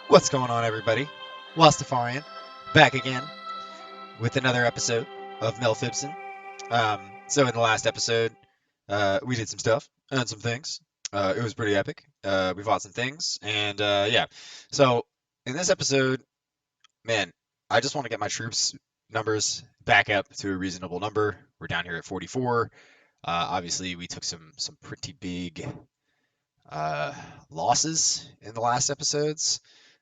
What's going on, everybody? Lostafarian, back again with another episode of Mel Fibson. So in the last episode, we did some stuff and some things. It was pretty epic. We fought some things, and yeah. So in this episode, man, I just want to get my troops numbers back up to a reasonable number. We're down here at 44. Obviously, we took some pretty big uh, losses in the last episodes.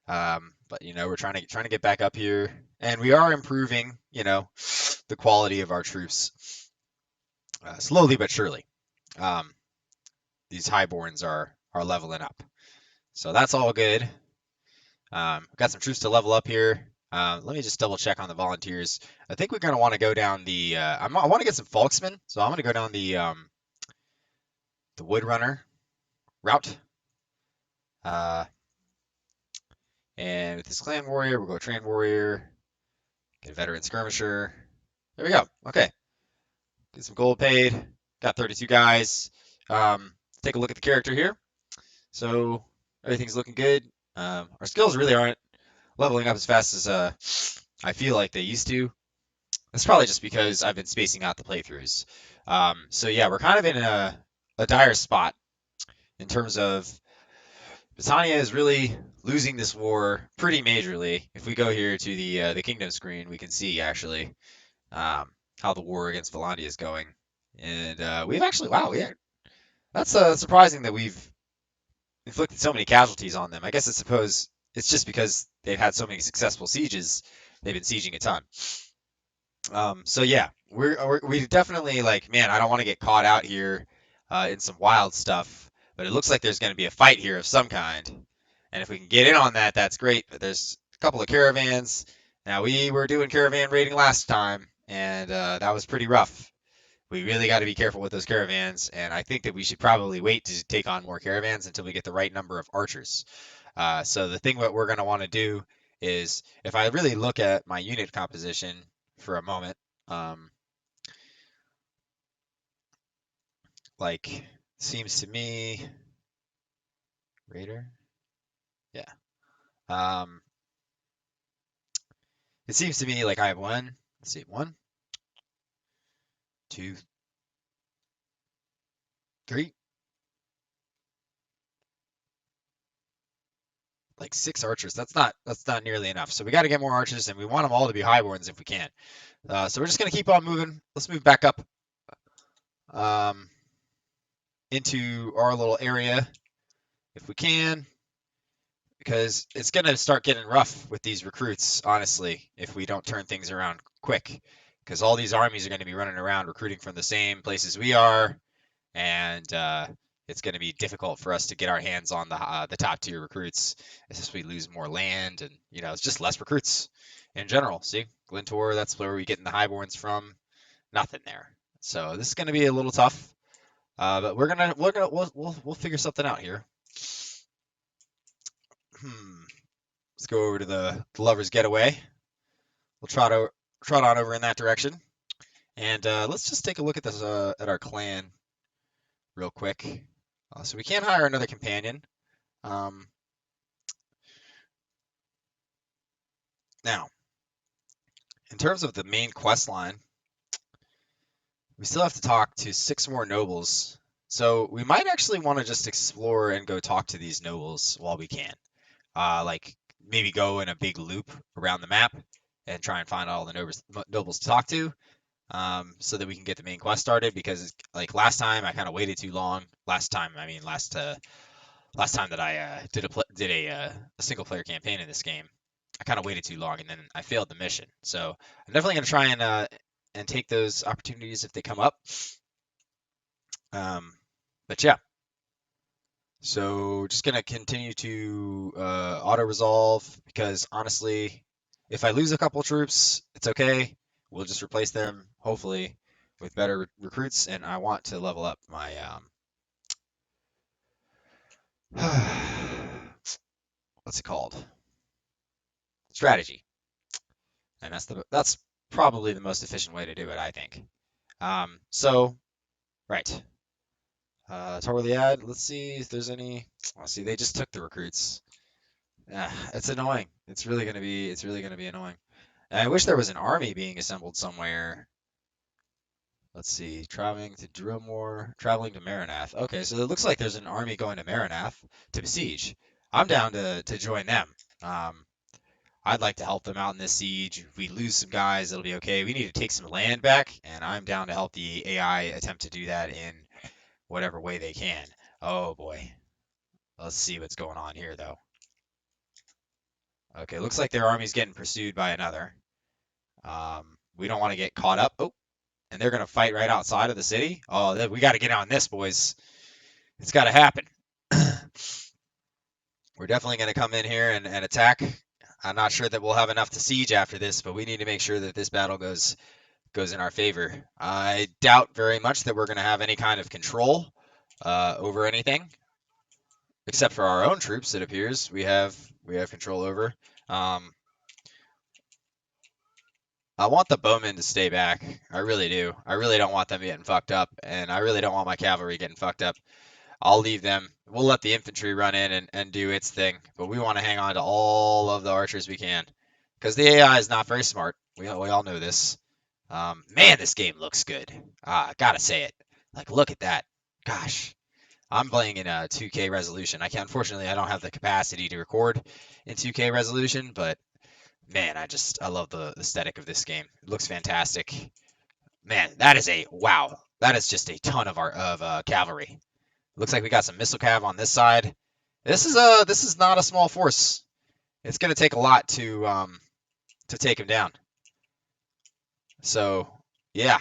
But we're trying to get back up here, and we are improving, the quality of our troops slowly but surely. Um, these highborns are leveling up, so that's all good. Got some troops to level up here. Let me just double check on the volunteers. I think we're gonna want to go down the. I want to get some Folksmen, so I'm gonna go down the Woodrunner route. Uh, and with this clan warrior, we'll go train warrior, get a veteran skirmisher. There we go. Okay, get some gold paid. Got 32 guys. Take a look at the character here. So everything's looking good. Our skills really aren't leveling up as fast as I feel like they used to. That's probably just because I've been spacing out the playthroughs. So yeah, we're kind of in a dire spot in terms of Battania is really losing this war pretty majorly. If we go here to the kingdom screen, we can see actually how the war against Vlandia is going. And we've actually, wow, yeah, that's surprising that we've inflicted so many casualties on them. I guess I suppose it's just because they've had so many successful sieges. They've been sieging a ton. So yeah, we definitely like, man, I don't want to get caught out here in some wild stuff, but it looks like there's going to be a fight here of some kind. And if we can get in on that, that's great. But there's a couple of caravans. Now we were doing caravan raiding last time, and that was pretty rough. We really got to be careful with those caravans, and I think that we should probably wait to take on more caravans until we get the right number of archers. So the thing that we're going to want to do is, if I really look at my unit composition for a moment, um, like seems to me, Raider, yeah. Um, it seems to me like I have one. Let's see, one, two, three, like six archers. That's not nearly enough. So we got to get more archers, and we want them all to be highborns if we can. So we're just gonna keep on moving. Let's move back up um, into our little area if we can, because it's gonna start getting rough with these recruits, honestly, if we don't turn things around quick. Because all these armies are going to be running around recruiting from the same places we are, and it's going to be difficult for us to get our hands on the top tier recruits. It's just we lose more land, and it's just less recruits in general. See, Glentor, that's where we getting the highborns from. Nothing there. So this is going to be a little tough, but we'll figure something out here. Hmm. Let's go over to the Lovers Getaway. We'll trot on over in that direction, and let's just take a look at this at our clan real quick. So we can hire another companion. Um, Now, in terms of the main quest line, we still have to talk to six more nobles. So we might actually want to just explore and go talk to these nobles while we can. Like maybe go in a big loop around the map and try and find all the nobles to talk to, so that we can get the main quest started. Because like last time, I kind of waited too long. Last time, I mean last time that I did a single player campaign in this game, I kind of waited too long and then I failed the mission. So I'm definitely gonna try and take those opportunities if they come up. Um, but yeah, so just gonna continue to auto resolve because honestly, if I lose a couple troops, it's okay. We'll just replace them hopefully with better recruits, and I want to level up my what's it called? Strategy. And that's probably the most efficient way to do it, I think. So right, Torliad. Let's see if there's any. Let's see. They just took the recruits. It's annoying. It's really gonna be annoying. And I wish there was an army being assembled somewhere. Let's see, traveling to Drillmore, traveling to Maranath. Okay, so it looks like there's an army going to Maranath to besiege. I'm down to join them. Um, I'd like to help them out in this siege. If we lose some guys, it'll be okay. We need to take some land back, and I'm down to help the AI attempt to do that in whatever way they can. Oh boy. Let's see what's going on here, though. Okay, looks like their army's getting pursued by another. We don't want to get caught up. Oh, and they're going to fight right outside of the city. Oh, we got to get on this, boys. It's got to happen. We're definitely going to come in here and attack. I'm not sure that we'll have enough to siege after this, but we need to make sure that this battle goes in our favor. I doubt very much that we're going to have any kind of control over anything, except for our own troops. It appears we have control over. Um, I want the bowmen to stay back. I really do. I really don't want them getting fucked up, and I really don't want my cavalry getting fucked up. I'll leave them. We'll let the infantry run in and do its thing, but we want to hang on to all of the archers we can, because the AI is not very smart. We all know this. Man, this game looks good. Gotta say it. Like, look at that. Gosh, I'm playing in a 2K resolution. Unfortunately, I don't have the capacity to record in 2K resolution, but man, I love the aesthetic of this game. It looks fantastic. Man, wow. That is just a ton of our cavalry. Looks like we got some missile cav on this side. This is not a small force. It's gonna take a lot to take him down. So yeah,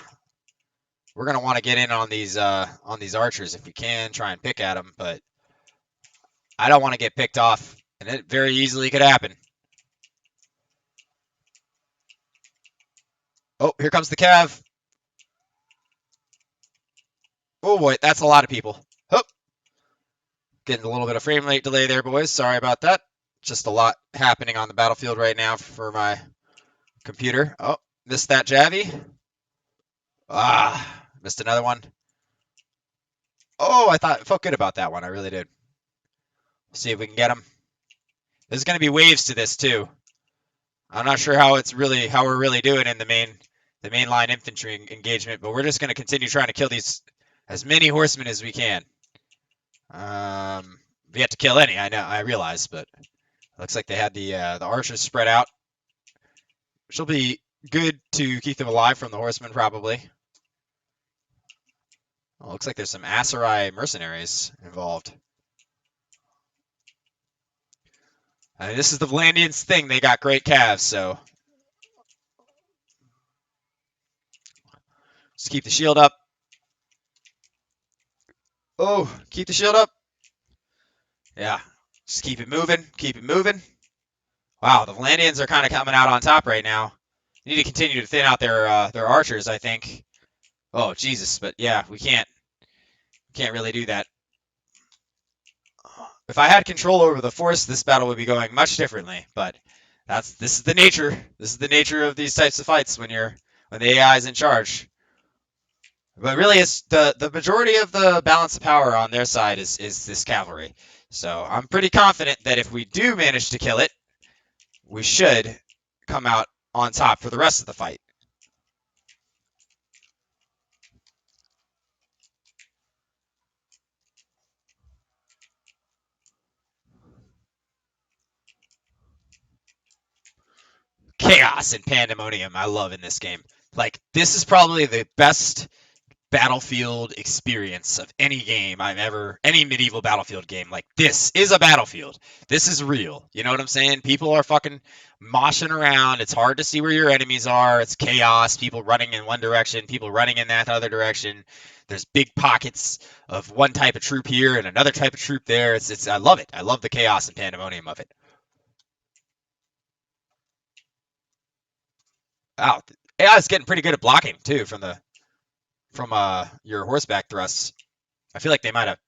we're gonna want to get in on these archers if we can, try and pick at them, but I don't want to get picked off, and it very easily could happen. Oh, here comes the cav. Oh boy, that's a lot of people. Oh, getting a little bit of frame rate delay there, boys. Sorry about that. Just a lot happening on the battlefield right now for my computer. Oh, missed that Javi. Missed another one. Oh, I felt good about that one. I really did. See if we can get him. There's going to be waves to this too. I'm not sure how we're really doing in the main line infantry engagement, but we're just going to continue trying to kill these as many horsemen as we can. We have to kill any. I realize, but looks like they had the archers spread out, which will be good to keep them alive from the horsemen probably. Well, looks like there's some Aserai mercenaries involved. I mean, this is the Vlandians thing. They got great calves, so just keep the shield up. Oh, keep the shield up. Yeah, just keep it moving. Keep it moving. Wow, the Vlandians are kind of coming out on top right now. Need to continue to thin out their archers, I think. Oh Jesus, but yeah, we can't really do that. If I had control over the force, this battle would be going much differently. But this is the nature. This is the nature of these types of fights when the AI is in charge. But really, it's the majority of the balance of power on their side is this cavalry. So I'm pretty confident that if we do manage to kill it, we should come out on top for the rest of the fight. Chaos and pandemonium I love in this game. Like, this is probably the best battlefield experience of any medieval battlefield game. Like, this is a battlefield. This is real. You know what I'm saying? People are fucking moshing around. It's hard to see where your enemies are. It's chaos. People running in one direction, people running in that other direction. There's big pockets of one type of troop here and another type of troop there. I love it. I love the chaos and pandemonium of it. Wow. AI is getting pretty good at blocking too from your horseback thrusts. I feel like they might have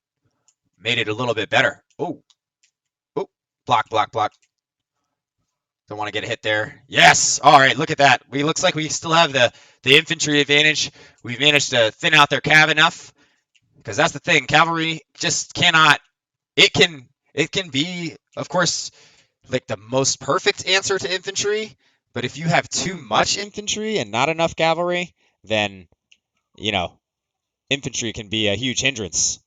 made it a little bit better. Oh, oh, block, block, block. Don't want to get a hit there. Yes. All right. Look at that. Looks like we still have the infantry advantage. We've managed to thin out their cav enough, because that's the thing. Cavalry just cannot. It can be, of course, like the most perfect answer to infantry, but if you have too much infantry and not enough cavalry, then, you know, infantry can be a huge hindrance.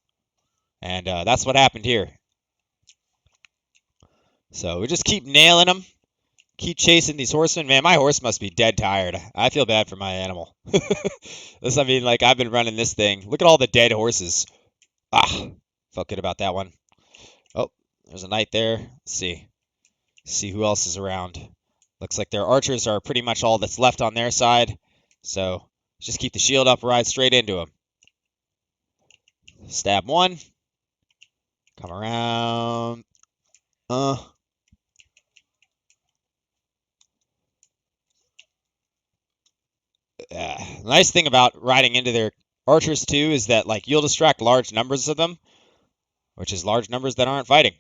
And that's what happened here. So we just keep nailing them, keep chasing these horsemen. Man, my horse must be dead tired. I feel bad for my animal. I mean, like, I've been running this thing. Look at all the dead horses. Ah, felt good about that one. Oh, there's a knight there. Let's see. See who else is around. Looks like their archers are pretty much all that's left on their side. So just keep the shield up, ride straight into them. Stab one. Come around. Uh. Nice thing about riding into their archers too is that like you'll distract large numbers of them, which is large numbers that aren't fighting.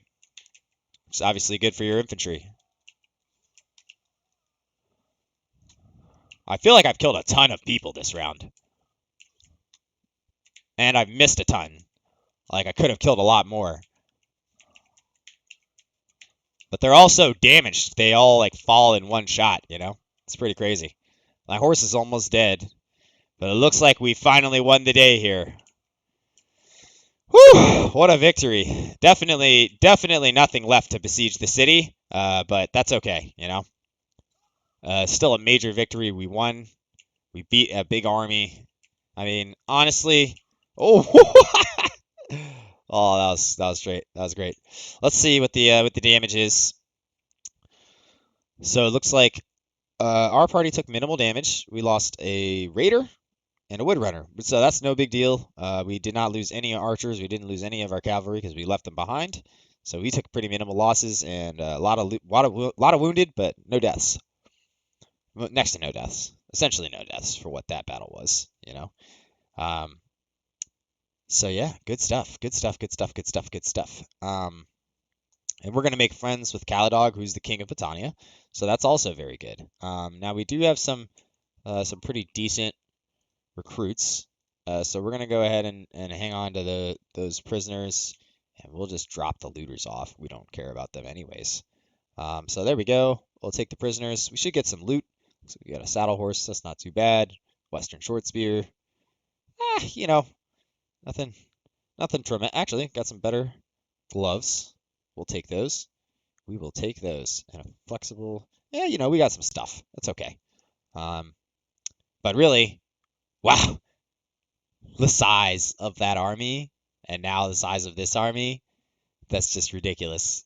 Which is obviously good for your infantry. I feel like I've killed a ton of people this round. And I've missed a ton. Like I could have killed a lot more. But they're all so damaged, they all like fall in one shot, you know? It's pretty crazy. My horse is almost dead. But it looks like we finally won the day here. Whew! What a victory. Definitely nothing left to besiege the city. But that's okay, you know? Still a major victory. We won. We beat a big army. I mean, honestly, oh, oh, that was great. That was great. Let's see what the damage is. So it looks like our party took minimal damage. We lost a raider and a woodrunner, so that's no big deal. We did not lose any archers. We didn't lose any of our cavalry because we left them behind. So we took pretty minimal losses and a lot of wounded, but no deaths. Next to no deaths. Essentially no deaths for what that battle was, you know. Um, so yeah, good stuff. Good stuff. Good stuff. Good stuff. Good stuff. And we're gonna make friends with Caladog, who's the king of Battania. So that's also very good. Now we do have some pretty decent recruits. So we're gonna go ahead and hang on to those prisoners, and we'll just drop the looters off. We don't care about them anyways. So there we go. We'll take the prisoners. We should get some loot. So we got a saddle horse. That's not too bad. Western short spear. You know, nothing, nothing tremendous. Actually, got some better gloves. We'll take those. We will take those. And a flexible. Yeah, you know, we got some stuff. That's okay. Um, but really, wow, the size of that army, and now the size of this army. That's just ridiculous.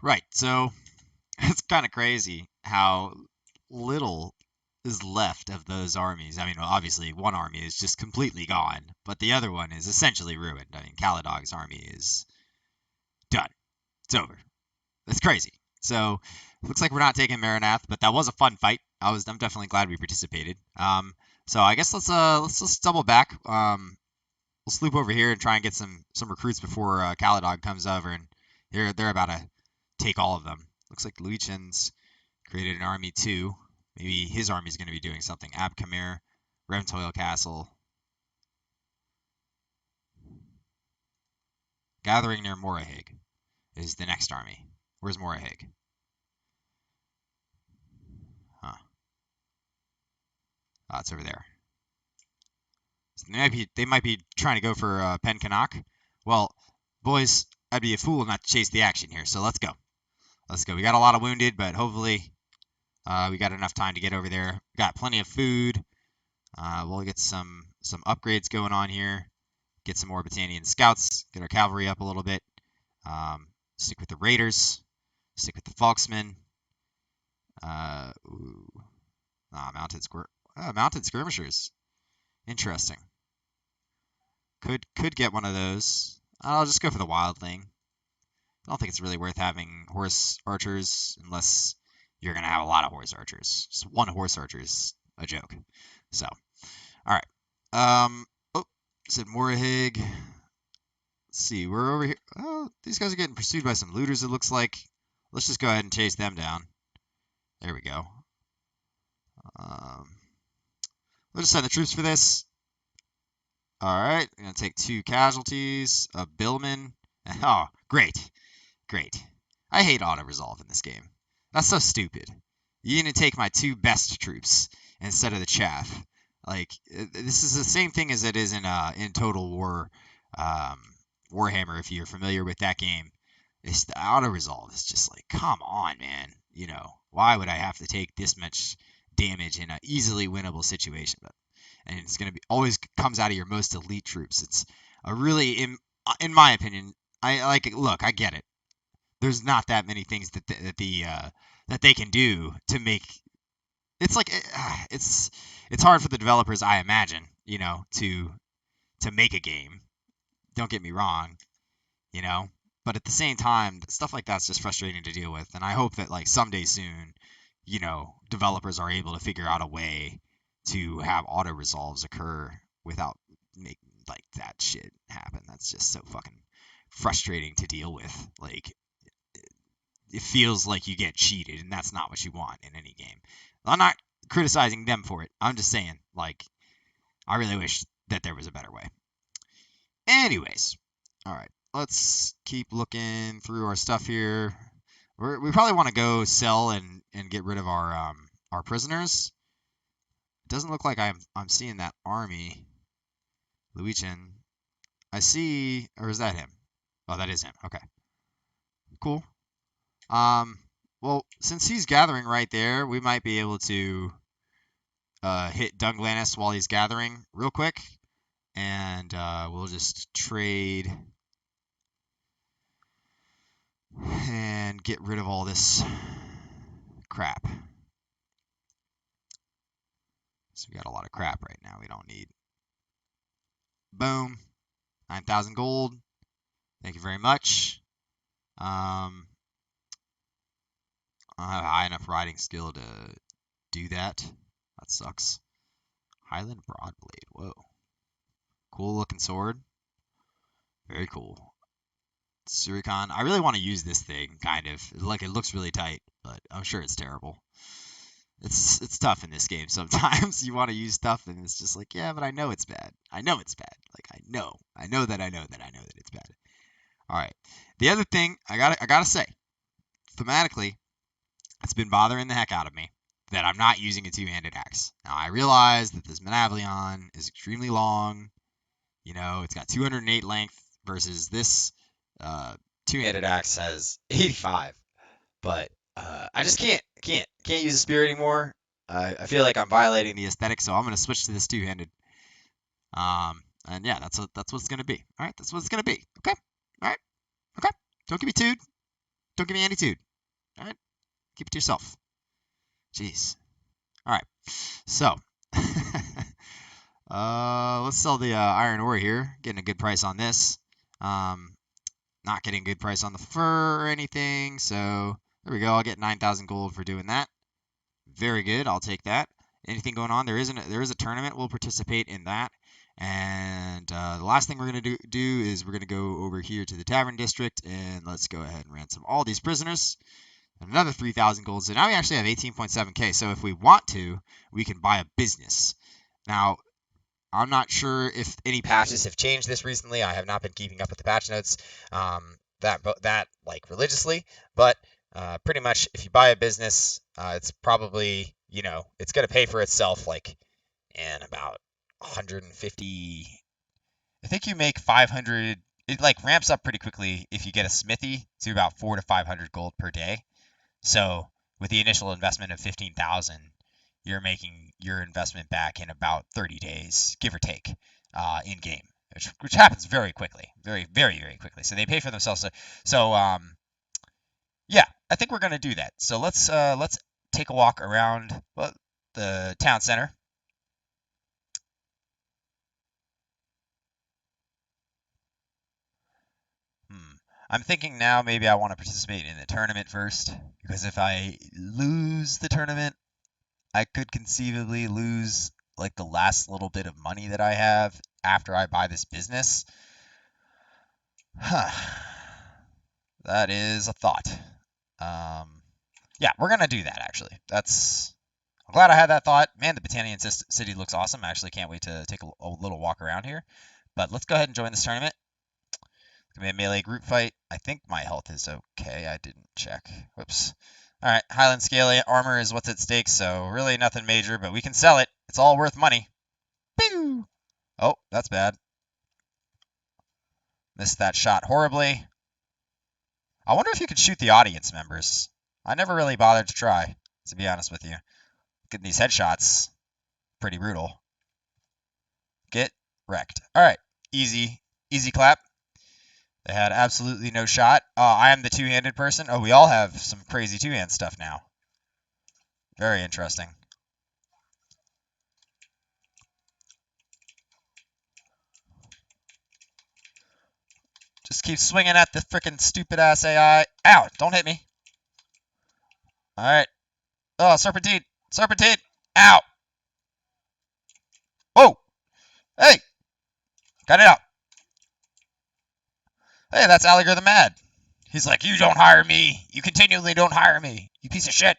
Right. So it's kind of crazy how little is left of those armies. I mean, obviously, one army is just completely gone, but the other one is essentially ruined. I mean, Caladog's army is done. It's over. That's crazy. So, looks like we're not taking Maranath, but that was a fun fight. I'm definitely glad we participated. So I guess let's just double back. We'll sloop over here and try and get some recruits before Caladog comes over, and they're about to take all of them. Looks like Lucian's created an army too. Maybe his army is going to be doing something. Abkamir, Remtoil Castle, gathering near Morahig is the next army. Where's Morahig? Huh. Oh, it's over there. So they might be trying to go for Penkanak. Well, boys, I'd be a fool not to chase the action here. So let's go. Let's go. We got a lot of wounded, but hopefully we got enough time to get over there. Got plenty of food. We'll get some upgrades going on here. Get some more Battanian scouts. Get our cavalry up a little bit. Stick with the raiders. Stick with the Falksmen. Mounted skirmishers. Interesting. Could get one of those. I'll just go for the wildling. I don't think it's really worth having horse archers unless you're gonna have a lot of horse archers. Just one horse archer is a joke. So, all right. Oh, said Morahig. Let's see, we're over here. Oh, these guys are getting pursued by some looters. It looks like. Let's just go ahead and chase them down. There we go. We'll just send the troops for this. All right, I'm gonna take 2 casualties. A Billman. Oh, great, great. I hate auto resolve in this game. That's so stupid. You need to take my 2 best troops instead of the chaff. Like this is the same thing as it is in Total War, um, Warhammer. If you're familiar with that game, it's the auto resolve. It's just like, come on, man. Why would I have to take this much damage in an easily winnable situation? But and it's gonna be always comes out of your most elite troops. It's a really, in my opinion, I like it. Look, I get it. There's not that many things that they can do to make it's like it's hard for the developers, I imagine, to make a game. Don't get me wrong, you know, but at the same time, stuff like that's just frustrating to deal with, and I hope that like someday soon, developers are able to figure out a way to have auto resolves occur without making like that shit happen. That's just so fucking frustrating to deal with. Like it feels like you get cheated, and that's not what you want in any game. I'm not criticizing them for it. I'm just saying, like, I really wish that there was a better way. Anyways, all right, let's keep looking through our stuff here. We probably want to go sell and get rid of our prisoners. It doesn't look like I'm seeing that army. Luichin. I see, or is that him? Oh, that is him. Okay, cool. Um, well, since he's gathering right there, we might be able to hit Dunglanis while he's gathering real quick, and we'll just trade and get rid of all this crap. So we got a lot of crap right now we don't need. Boom. 9,000 gold. Thank you very much. I don't have high enough riding skill to do that. That sucks. Highland Broadblade. Whoa. Cool looking sword. Very cool. Suricon. I really want to use this thing, kind of. Like, it looks really tight, but I'm sure it's terrible. It's tough in this game sometimes. You want to use stuff, and it's just like, yeah, but I know it's bad. I know it's bad. Like, I know that it's bad. All right. The other thing I gotta say, thematically, it's been bothering the heck out of me that I'm not using a two-handed axe. Now I realize that this Manavlion is extremely long. It's got 208 length versus this uh, two-handed axe has 85. But I just can't use the spear anymore. I feel like I'm violating the aesthetic, so I'm gonna switch to this two-handed. And yeah, that's what it's gonna be. All right, that's what it's gonna be. Okay, all right, okay. Don't give me tude. Don't give me any tude. All right, keep it to yourself. Jeez. All right, so let's sell the iron ore here. Getting a good price on this. Not getting a good price on the fur or anything. So there we go. I'll get 9,000 gold for doing that. Very good. I'll take that. Anything going on? There is a tournament. We'll participate in that. And the last thing we're going to do is we're going to go over here to the tavern district, and let's go ahead and ransom all these prisoners. Another 3,000 gold. So now we actually have 18.7k. So if we want to, we can buy a business. Now, I'm not sure if any patches have changed this recently. I have not been keeping up with the patch notes that like religiously, but pretty much if you buy a business, it's probably it's gonna pay for itself like in about 150. I think you make 500. It like ramps up pretty quickly if you get a smithy to about 4 to 500 gold per day. So with the initial investment of 15,000, you're making your investment back in about 30 days, give or take, in game, which happens very quickly, very very very quickly. So they pay for themselves. So yeah, I think we're gonna do that. So let's take a walk around the town center. I'm thinking now maybe I want to participate in the tournament first, because if I lose the tournament, I could conceivably lose like the last little bit of money that I have after I buy this business. Huh. That is a thought. Yeah, we're gonna do that actually. I'm glad I had that thought. Man, the Battanian city looks awesome. I actually can't wait to take a little walk around here. But let's go ahead and join this tournament. It's going to be a melee group fight. I think my health is okay. I didn't check. Whoops. All right, Highland Scale armor is what's at stake, so really nothing major, but we can sell it. It's all worth money. Pew! Oh, that's bad. Missed that shot horribly. I wonder if you could shoot the audience members. I never really bothered to try, to be honest with you. Getting these headshots, pretty brutal. Get wrecked. All right, easy clap. They had absolutely no shot. I am the two-handed person. Oh, we all have some crazy two-hand stuff now. Very interesting. Just keep swinging at the freaking stupid-ass AI. Ow, don't hit me. All right. Oh, serpentine. Serpentine. Ow. Oh. Hey. Got it out. Hey, that's Alligator the Mad. He's like, you don't hire me. You continually don't hire me. You piece of shit.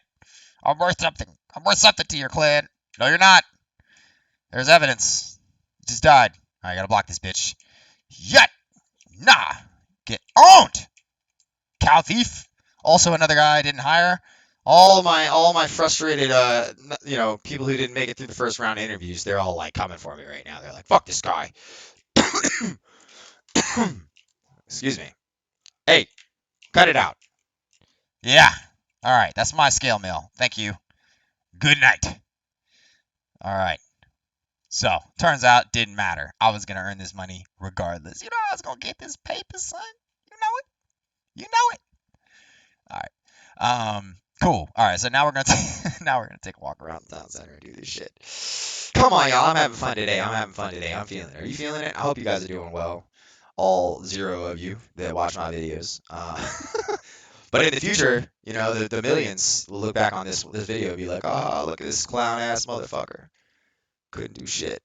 I'm worth something. I'm worth something to your clan. No, you're not. There's evidence. You just died. Alright, gotta block this bitch. Yet. Nah. Get owned. Cow thief. Also another guy I didn't hire. All my frustrated people who didn't make it through the first round interviews, they're all like coming for me right now. They're like, fuck this guy. Excuse me. Hey, cut it out. Yeah. Alright, that's my scale mail. Thank you. Good night. Alright. So, turns out, didn't matter. I was going to earn this money regardless. You know I was going to get this paper, son. You know it. You know it. Alright. Cool. Alright, so now we're going to take a walk around the town center and do this shit. Come on, y'all. I'm having fun today. I'm feeling it. Are you feeling it? I hope you guys are doing well. All 0 of you that watch my videos. But in the future, the millions will look back on this video and be like, oh, look at this clown ass motherfucker. Couldn't do shit.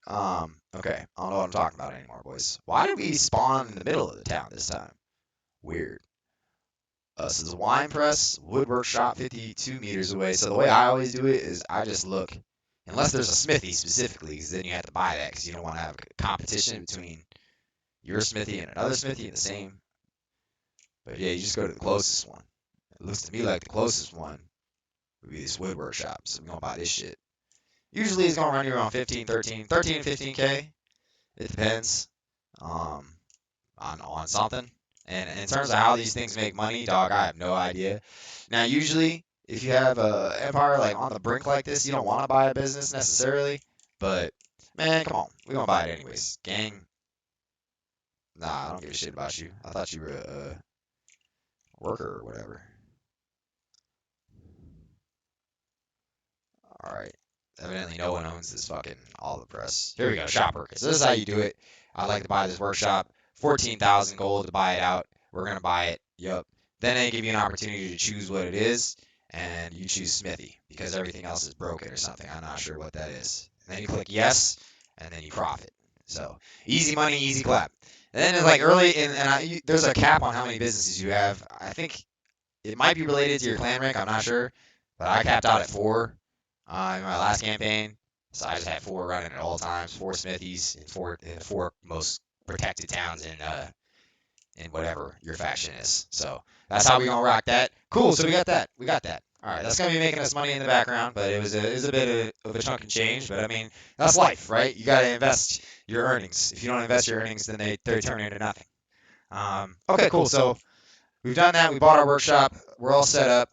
Okay. I don't know what I'm talking about anymore, boys. Why did we spawn in the middle of the town this time? Weird. So there's a wine press, woodwork shop 52 meters away. So the way I always do it is I just look, unless there's a smithy specifically, because then you have to buy that because you don't want to have a competition between your smithy and another smithy in the same. But yeah, you just go to the closest one. It looks to me like the closest one would be this woodwork shop. So we're going to buy this shit. Usually it's going to run you around 13 to 15K. It depends on something. And in terms of how these things make money, dog, I have no idea. Now, usually, if you have a empire like on the brink like this, you don't want to buy a business necessarily. But man, come on, we're gonna buy it anyways. Gang, nah, I don't give a shit about you. I thought you were a worker or whatever. All right. Evidently, no one owns this fucking all the press. Here we go, shop workers. So this is how you do it. I'd like to buy this workshop. 14,000 gold to buy it out. We're gonna buy it. Yup. Then they give you an opportunity to choose what it is, and you choose Smithy because everything else is broken or something. I'm not sure what that is. And then you click yes, and then you profit. So easy money, easy clap. And then it's like early, there's a cap on how many businesses you have. I think it might be related to your clan rank. I'm not sure, but I capped out at 4 in my last campaign. So I just had 4 running at all times, 4 smithies in 4 most protected towns in whatever your faction is. So that's how we gonna rock that. Cool. So we got that. All right, that's gonna be making us money in the background, but it was a bit of a chunk and change. But I mean, that's life, right? You gotta invest your earnings. If you don't invest your earnings, then they turn into nothing. Okay, cool. So we've done that. We bought our workshop. We're all set up.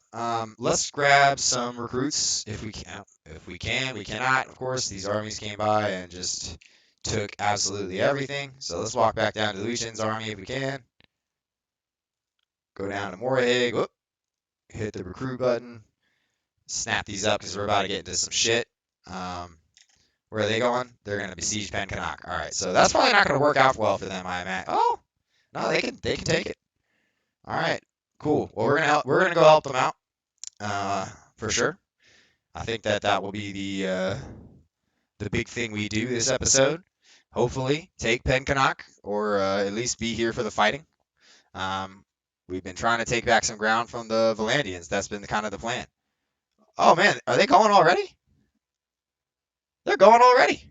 Let's grab some recruits if we can. If we can, we cannot. Of course, these armies came by and just took absolutely everything. So let's walk back down to Lucian's army if we can. Go down to Morahig. Whoop. Hit the recruit button. Snap these up because we're about to get into some shit. Where are they going? They're going to besiege Pencanak. All right, so that's probably not going to work out well for them, I imagine. Oh, no, they can take it. All right, cool. Well, we're gonna go help them out, for sure. I think that will be the big thing we do this episode. Hopefully, take Pencanak or at least be here for the fighting. We've been trying to take back some ground from the Vlandians. That's been kind of the plan. Oh man, are they going already? They're going already.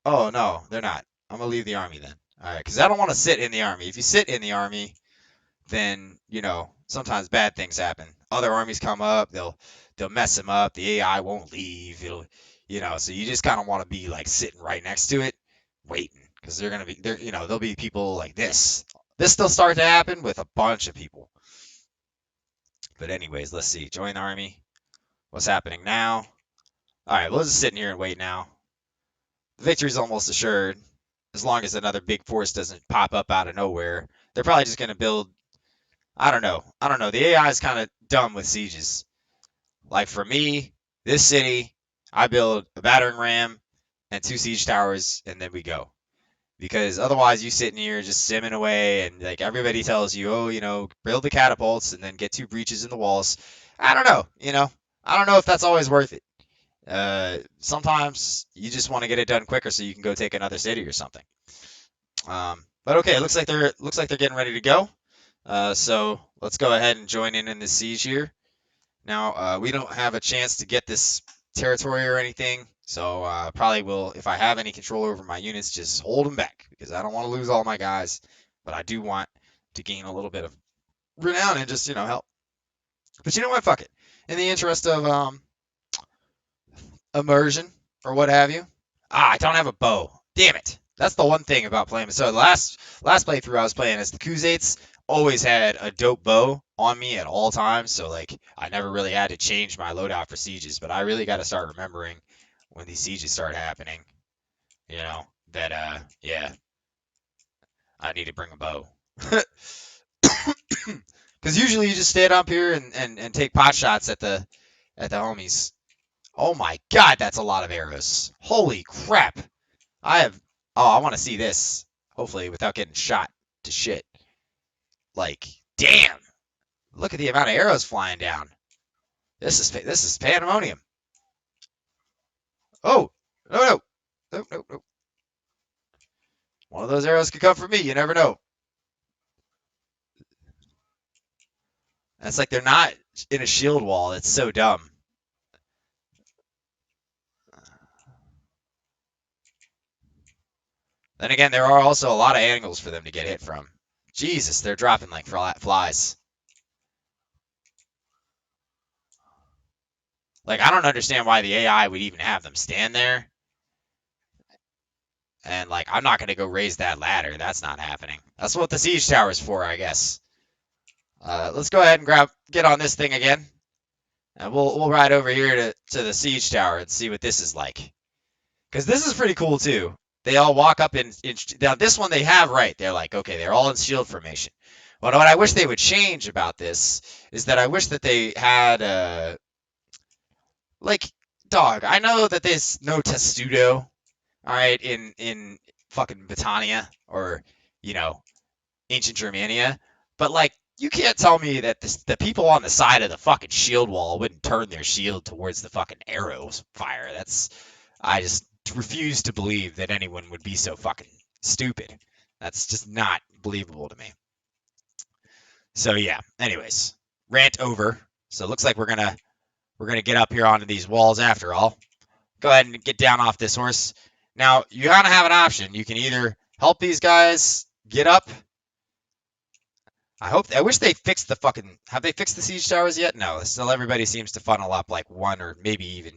Oh no, they're not. I'm gonna leave the army then. All right, because I don't want to sit in the army. If you sit in the army, then sometimes bad things happen. Other armies come up, they'll mess them up. The AI won't leave. So you just kind of want to be like sitting right next to it, waiting, because they're gonna be there. There'll be people like this. This will start to happen with a bunch of people. But anyways, let's see. Join the army. What's happening now? All right, we'll just sit in here and wait now. The victory's almost assured, as long as another big force doesn't pop up out of nowhere. They're probably just gonna build. I don't know. I don't know. The AI is kind of dumb with sieges. Like for me, this city, I build a battering ram and 2 siege towers, and then we go. Because otherwise, you sitting here just simming away, and like everybody tells you, oh, build the catapults and then get 2 breaches in the walls. I don't know. I don't know if that's always worth it. Sometimes you just want to get it done quicker so you can go take another city or something. But okay, it looks like they're getting ready to go. So let's go ahead and join in the siege here. Now, we don't have a chance to get this territory or anything, so probably will, if I have any control over my units, just hold them back because I don't want to lose all my guys, but I do want to gain a little bit of renown and just help. But you know what? Fuck it. In the interest of immersion or what have you. I don't have a bow. Damn it. That's the one thing about playing. So the last playthrough I was playing as the Khuzaits, always had a dope bow on me at all times. So like I never really had to change my loadout for sieges. But I really got to start remembering when these sieges start happening. That yeah, I need to bring a bow. Because usually you just stand up here and take pot shots at the homies. Oh my god, that's a lot of arrows. Holy crap. I have. Oh, I want to see this. Hopefully, without getting shot to shit. Like, damn! Look at the amount of arrows flying down. This is pandemonium. Oh, no, no, no, no, no. One of those arrows could come from me. You never know. It's like they're not in a shield wall. It's so dumb. Then again, there are also a lot of angles for them to get hit from. Jesus, they're dropping like flies. Like, I don't understand why the AI would even have them stand there. And like, I'm not gonna go raise that ladder. That's not happening. That's what the siege tower is for, I guess. Let's go ahead and get on this thing again, and we'll ride over here to the siege tower and see what this is like. Because this is pretty cool too. They all walk up in now this one they have right. They're like, okay, they're all in shield formation. But what I wish they would change about this is that I wish that they had like, dog. I know that there's no testudo, all right, in fucking Battania or you know ancient Germania, but like you can't tell me that the people on the side of the fucking shield wall wouldn't turn their shield towards the fucking arrows fire. I just refuse to believe that anyone would be so fucking stupid. That's just not believable to me. So yeah. Anyways, rant over. So it looks like we're gonna get up here onto these walls after all. Go ahead and get down off this horse. Now you kind of have an option. You can either help these guys get up. I wish they fixed the fucking. Have they fixed the siege towers yet? No. Still, everybody seems to funnel up like one or maybe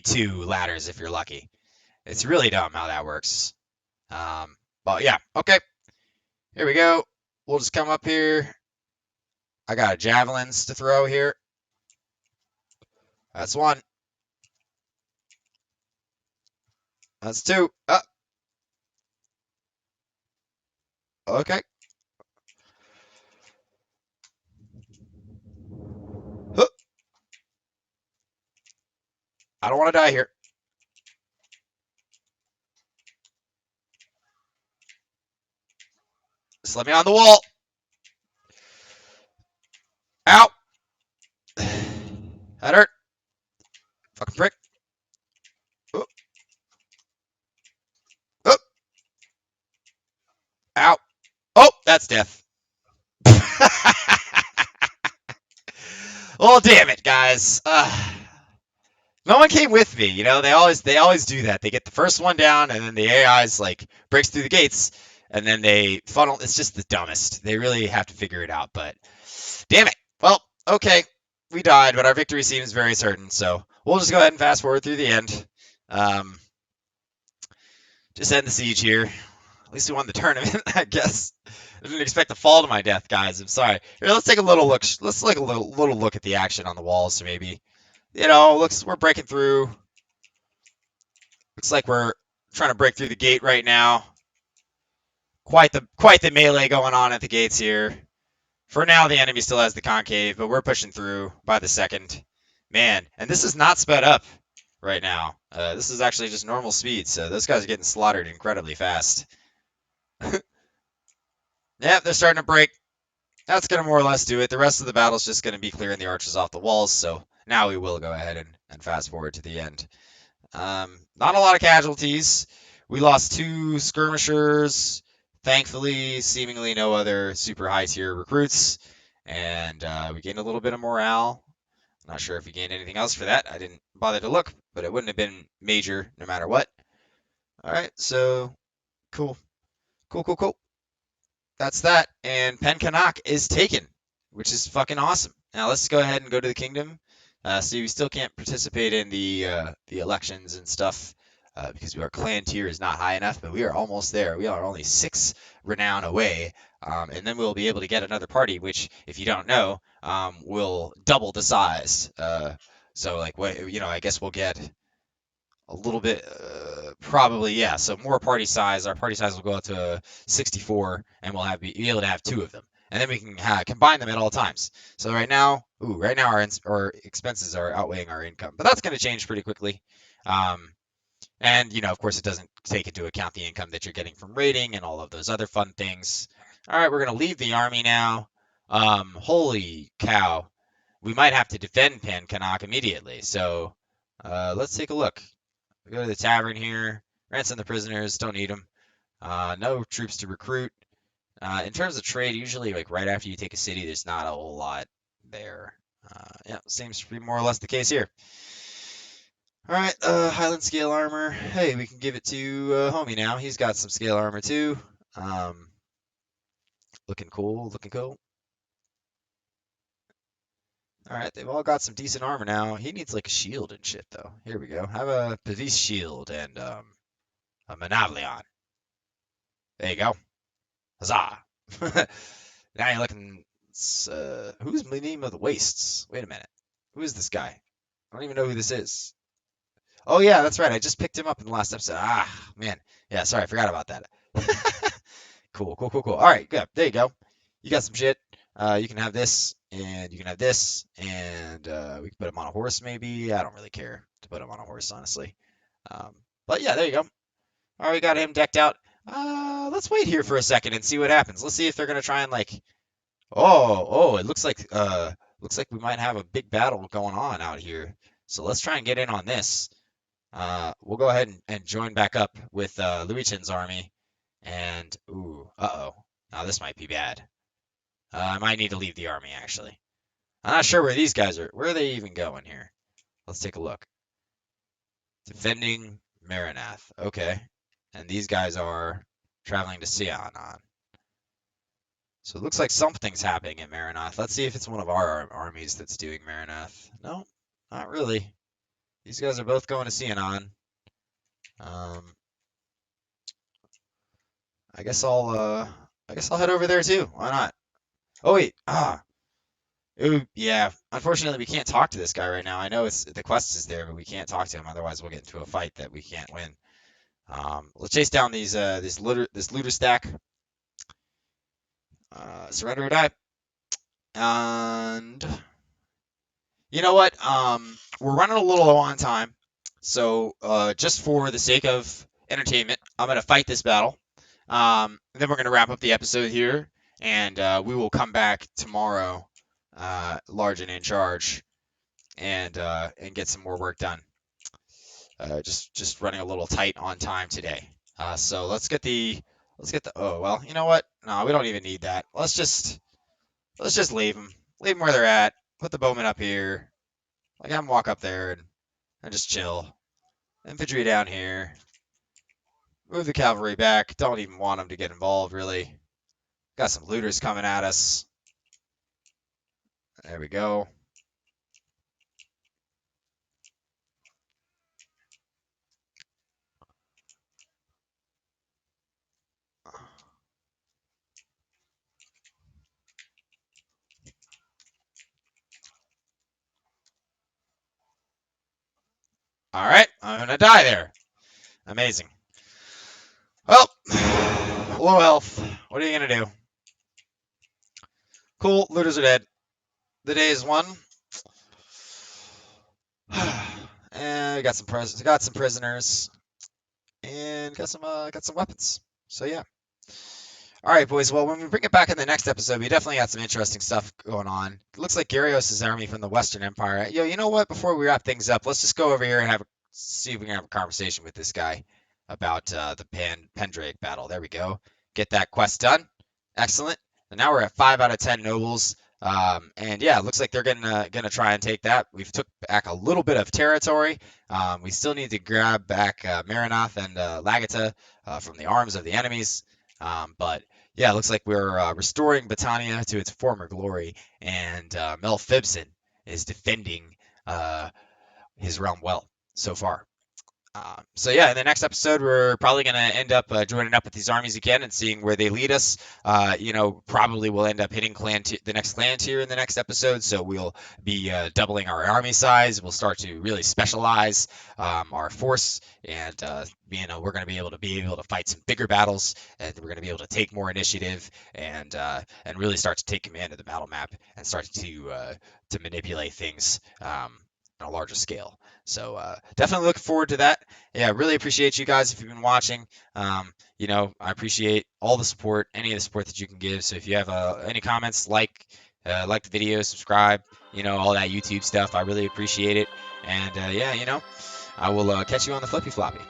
2 ladders if you're lucky. It's really dumb how that works. But yeah, okay. Here we go. We'll just come up here. I got javelins to throw here. That's one. That's two. Okay. Huh. I don't want to die here. Just let me on the wall. Ow. That hurt. Fucking prick. Oh, oh. Ow. Oh, that's death. Well, damn it, guys. No one came with me. They always do that. They get the first one down, and then the AI's like breaks through the gates, and then they funnel. It's just the dumbest. They really have to figure it out. But damn it. Well, okay, we died, but our victory seems very certain. So we'll just go ahead and fast forward through the end. Um, just end the siege here. At least we won the tournament, I guess. I didn't expect to fall to my death, guys. I'm sorry. Here, let's take a little look. Let's take a little look at the action on the walls. So maybe, looks we're breaking through. Looks like we're trying to break through the gate right now. Quite the melee going on at the gates here. For now, the enemy still has the concave, but we're pushing through by the second. Man, and this is not sped up right now. This is actually just normal speed, so those guys are getting slaughtered incredibly fast. Yep, they're starting to break. That's going to more or less do it. The rest of the battle's just going to be clearing the archers off the walls, so now we will go ahead and fast forward to the end. Not a lot of casualties. We lost 2 skirmishers. Thankfully, seemingly no other super high tier recruits. And we gained a little bit of morale. Not sure if we gained anything else for that. I didn't bother to look, but it wouldn't have been major no matter what. All right, so cool. Cool, cool, cool. That's that. And Penkanak is taken, which is fucking awesome. Now let's go ahead and go to the kingdom. See, we still can't participate in the elections and stuff because our clan tier is not high enough, but we are almost there. We are only 6 renown away, and then we'll be able to get another party, which, if you don't know, will double the size. So, like, what I guess we'll get a little bit, probably, yeah. So more party size. Our party size will go up to 64, and we'll be able to have 2 of them, and then we can combine them at all times. So right now our expenses are outweighing our income, but that's going to change pretty quickly. And of course, it doesn't take into account the income that you're getting from raiding and all of those other fun things. All right, we're going to leave the army now. Holy cow, we might have to defend Pankanak immediately. So let's take a look. We go to the tavern here. Ransom the prisoners. Don't need them. No troops to recruit. In terms of trade, usually like right after you take a city, there's not a whole lot there. Yeah, seems to be more or less the case here. All right, Highland scale armor. Hey, we can give it to homie now. He's got some scale armor too. Looking cool. Looking cool. All right, they've all got some decent armor now. He needs like a shield and shit though. Here we go. Have a Pavis shield and a Manavlion. There you go. Huzzah! Now you're looking. Who's the name of the Wastes? Wait a minute. Who is this guy? I don't even know who this is. Oh yeah, that's right. I just picked him up in the last episode. Ah, man. Yeah, sorry, I forgot about that. Cool, cool, cool, cool. All right, good. There you go. You got some shit. You can have this, and you can have this, and we can put him on a horse maybe. I don't really care to put him on a horse, honestly. Um, but yeah, there you go. All right, we got him decked out. Let's wait here for a second and see what happens. Let's see if they're gonna try and like. Oh, it looks like we might have a big battle going on out here. So let's try and get in on this. We'll go ahead and join back up with Louis Chin's army. And ooh, uh-oh. Now this might be bad. I might need to leave the army actually. I'm not sure where these guys are. Where are they even going here? Let's take a look. Defending Maranath. Okay. And these guys are traveling to Sionon. So it looks like something's happening at Maranath. Let's see if it's one of our armies that's doing Maranath. No, not really. These guys are both going to Sionon. I guess I'll head over there too. Why not? Oh wait, yeah. Unfortunately, we can't talk to this guy right now. I know the quest is there, but we can't talk to him. Otherwise, we'll get into a fight that we can't win. Let's chase down this looter stack. Surrender or die. And you know what? We're running a little low on time, so just for the sake of entertainment, I'm gonna fight this battle. Then we're gonna wrap up the episode here, and we will come back tomorrow, large and in charge, and get some more work done. Just running a little tight on time today. So let's get the. Oh well, you know what? No, we don't even need that. Let's just leave them. Leave them where they're at. put the bowman up here. Like have him walk up there and just chill. Infantry down here. Move the cavalry back. Don't even want them to get involved really. Got some looters coming at us. There we go. All right, I'm gonna die there. Amazing. Well, low health. What are you gonna do? Cool, looters are dead. The day is won. And we got some prisoners, and got some weapons. So yeah. All right, boys. Well, when we bring it back in the next episode, we definitely got some interesting stuff going on. It looks like Gyarios' army from the Western Empire. Yo, you know what? Before we wrap things up, let's just go over here and see if we can have a conversation with this guy about the Pendrake battle. There we go. Get that quest done. Excellent. And now we're at 5 out of 10 nobles. And yeah, it looks like they're gonna try and take that. We've took back a little bit of territory. We still need to grab back Marinoth and Lagata from the arms of the enemies. But yeah, it looks like we're restoring Battania to its former glory, and Mel Fibson is defending uh, his realm well so far. So yeah, in the next episode, we're probably going to end up joining up with these armies again and seeing where they lead us. Probably we'll end up hitting the next clan tier in the next episode. So we'll be doubling our army size. We'll start to really specialize our force, and we're going to be able to fight some bigger battles, and we're going to be able to take more initiative and really start to take command of the battle map and start to manipulate things on a larger scale. So definitely looking forward to that. Yeah, really appreciate you guys if you've been watching. I appreciate all the support, any of the support that you can give. So if you have any comments, like the video, subscribe, all that YouTube stuff. I really appreciate it. And yeah, I will catch you on the flippy floppy.